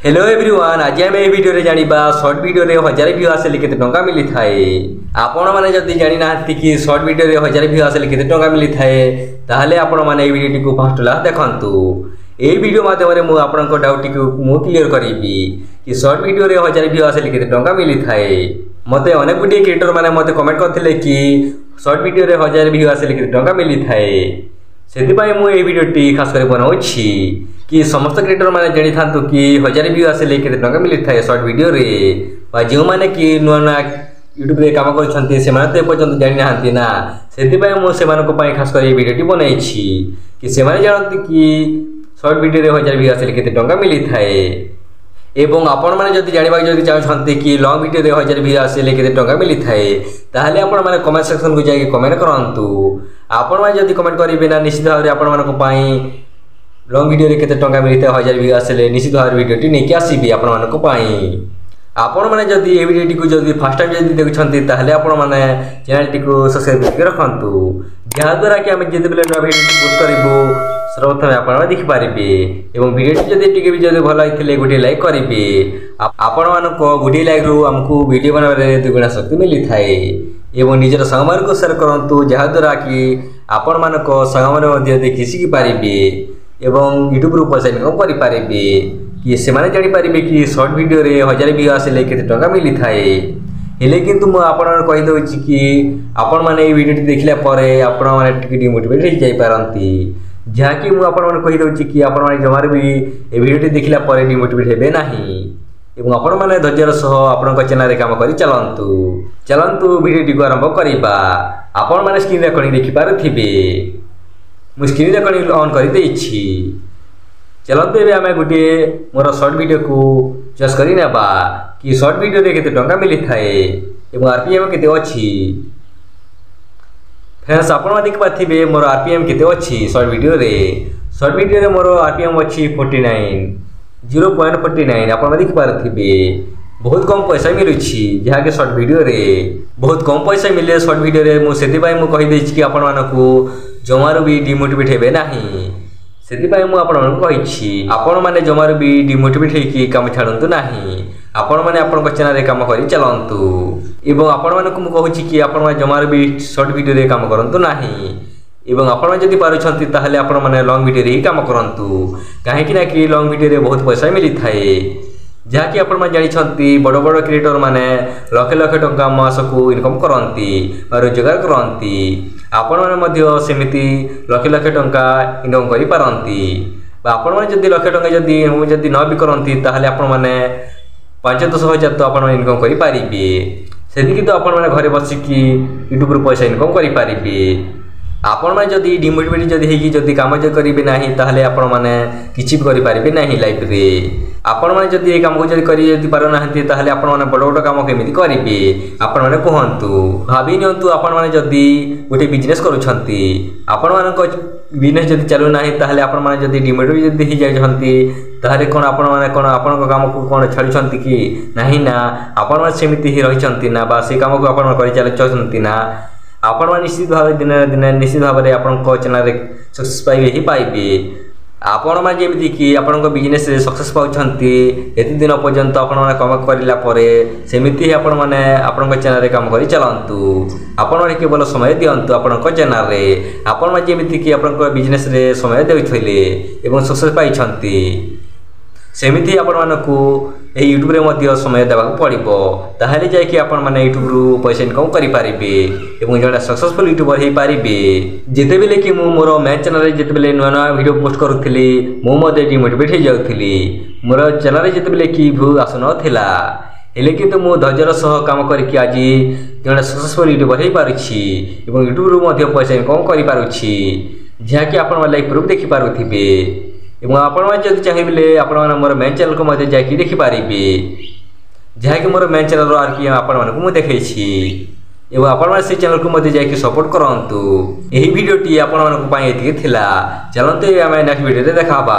Hello everyone, आज आम video रे जानिबा शॉर्ट वीडियो रे 1000 व्यू आसे केते टंका मिली थाए। आपण माने जदी जानि नाहति कि शॉर्ट वीडियो रे 1000 व्यू आसे केते टंका मिली थाए ताहले आपण माने ए वीडियो को फर्स्ट ला देखंतु। ए वीडियो माध्यम रे मु आपण को डाउट को मु क्लियर करिबी कि शॉर्ट वीडियो रे 1000 व्यू आसे केते टंका मिली थाए। मते अनेक गुडी क्रिएटर माने मते कमेंट करथिले कि शॉर्ट वीडियो रे 1000 व्यू आसे केते टंका मिली थाए। सेतिपाई मु ए वीडियो टी खास करे बनाउछि कि समस्त क्रिएटर माने जानि थांतु कि 1000 व्यू आसे केते टंका मिली थाए शॉर्ट वीडियो रे। बा जो माने कि नुआ नुआ यूट्यूब रे काम करछन्ते से माने ते पर्यंत जानि नाहंती ना। सेतिपाई मु से मानको पई खास करे ए वीडियो टी बनाइछि कि से माने जानନ୍ତି कि शॉर्ट वीडियो रे 1000 व्यू आसे केते टंका मिली थाए। एवं आपण माने जदि जानिबा जदि चाहछन्ते कि लॉन्ग वीडियो रे 1000 व्यू आसे केते टंका मिली थाए ताहले आपण माने कमेंट सेक्शन को जाई कमेंट करंतु। आपण माने जदि कमेंट करिबे ना निश्चित भाव रे आपण मानको पई लॉन्ग वीडियो रे केते टंका मिली थाए 1000 व्यू आसे निश्चित भाव वीडियो टी नेकी आसीबी आपण मानको पई। आपण माने जदि ए वीडियो टी को जदि फर्स्ट टाइम जदि देखछन्ते ताहले आपण माने चैनल टी को सब्सक्राइब कर रखंतु, जहा द्वारा कि हम जेते बेले नया वीडियो पोस्ट करबो सर्वप्रथम आपण देख पारिबे। एवं वीडियो टी जदि टिके भी जदि भलो आइथिले गोटे लाइक करिबे। आपण मानको गोटे लाइक रो हमकु वीडियो बनाबे दुगुना शक्ति मिली थाए। एवं निजर संगमान को शेयर करंतु, जहा द्वारा कि आपण मानको संगमान मध्ये देखि सिखि पारिबे एवं यूट्यूब रो पैसा इनकम करि पारिबे कि से माने जानि पारिबे कि शॉर्ट वीडियो रे 1000 व्यू आसे केते टंका मिली थाए। हेले किंतु मु आपण कहि दउछि कि आपण माने ए वीडियो टी देखिला परे आपण माने टिके डिमोटिवेट हो जाई पारंती, जहा कि मु आपण माने कहि दउछि कि आपण माने जमार भी ए वीडियो टी देखिला परे डिमोटिवेट हेबे नाही। एवं आपण माने धैर्यर सह आपण को चैनल रे काम करि चलंतु वीडियो टी को आरंभ करिबा। आपण माने स्क्रीन रेकॉर्डिंग देखि पारथिबे, मु स्क्रीन रेकॉर्डिंग ऑन करि देछि। चलंतु एबे हमें गोटे मोर शॉर्ट वीडियो को चॉइस करि नेबा कि शॉर्ट वीडियो रे केते टंका मिली थाए एवं आरपीएम केते अछि। फ्रेंड्स आपण देख पाथिबे मोर आरपीएम केते अछि शॉर्ट वीडियो रे मोर आरपीएम अछि 0.49 आपण देख पारथिबे। बहुत कम पैसा मिलुछि, जहा के शॉर्ट वीडियो रे बहुत कम पैसा मिले शॉर्ट वीडियो रे। मु सेति मु कहि दैछि कि आपण मानको जमारो भी डिमोटिवेट हेबे नाही। सेति मु आपण मानको कहिछि आपण माने जमारो भी डिमोटिवेट हे कि काम छाडंतु नाही। आपण माने आपण को चैनल रे काम करि चलंतु। एवं आपण मानको मु कहूछि कि आपण माने जमारो भी शॉर्ट वीडियो रे काम करंतु नाही। एवं आपण माने जदि पारुछंती ताहले आपण माने लॉन्ग वीडियो रे ही काम करंतु, काहे कि ना कि लॉन्ग वीडियो रे बहुत पैसा मिली थाए। जहा कि आपण माने जानि छंती बड़ बड़ क्रिएटर माने लाख लाख टंका मास को इनकम करंती बा रोजगार करंती। आपण माने मध्य सेमिति लाख लाख टंका इनकम करि पारंती। बा आपण माने जदि लाख टंका जदि न भी करंती ताहले आपण माने 5-10 हजार तो आपण माने इनकम करि पारिबे। सेति कि तो आपण माने घरे बसि कि यूट्यूब रो पैसा इनकम करि पारिबे। आपण माने जदि डिमोटिवेट जदि हेकि जदि काम जे करिबे नाही ताहले आपण माने किछि भी करि पारिबे नाही लाइफ रे। आपण माने जदि ए काम को जदि करि जदि पारो नाहंती ताहले आपण माने बड़ बड़ काम केमिति करिबे आपण माने कहंतु। भाबि नियंतु आपण माने जदि गोटे बिजनेस करूछंती, आपण माने को बिजनेस जदि चालू नाही ताहले आपण माने जदि डिमोटिवेट जदि हि जाय छंती ताहले कोन आपण माने कोन आपण को काम को कोन छाडी छंती कि नाही ना। आपण माने सेमिति हि रहि छंती ना, बा से काम को आपण करि चालू छंती ना। आपण माने निश्चित भाव दिन दिन निश्चित भाव रे आपण को चैनल रे सक्सेस पाइबे ही पाइबे। आपण माने जेमिति कि आपण को बिजनेस रे सक्सेस पाउछंती एति दिन पर्यंत आपण माने काम करिला परे सेमिति ही आपण माने आपण को चैनल रे काम करि चलंतु। आपण माने केवल समय दियंतु आपण को चैनल रे। आपण माने जेमिति कि आपण को बिजनेस रे समय देउछले एवं सक्सेस पाइछंती सेमिति आपण मानकु ए यूट्यूब रे मध्य समय देबा पड़िबो, ताहले जाय कि आपण माने यूट्यूब रो पैसा इनकम करि पारिबे एवं जडा सक्सेसफुल यूट्यूबर हे पारिबे। जेते बेले कि मु मोर मैन चैनल रे जेते बेले नया नया वीडियो पोस्ट करूथिली मु मधे डिमोटिवेट हे जाउथिली। मोर चैनल रे जेते बेले कि व्यू आसनो थिला, हेले कि तो मु धैर्यर सह काम करिकि आजि जडा सक्सेसफुल यूट्यूबर हे पारुछि एवं यूट्यूब रो मध्य पैसा इनकम करि पारुछि, जहा कि आपण माने लाइव प्रूफ देखि पारुथिबे। एवं आपण माने जदि चाहिबे आपण माने मोर मेन चैनल को मधे जाकि देखि पारिबे, जहा कि मोर मेन चैनल रो आरपीएम आपण माने को मु देखैछि। एवं आपण माने से चैनल को मधे जाकि सपोर्ट करंतु। एही वीडियो टी आपण माने को पई एतिके थिला। चलंतु हम नेक्स्ट वीडियो रे देखाबा।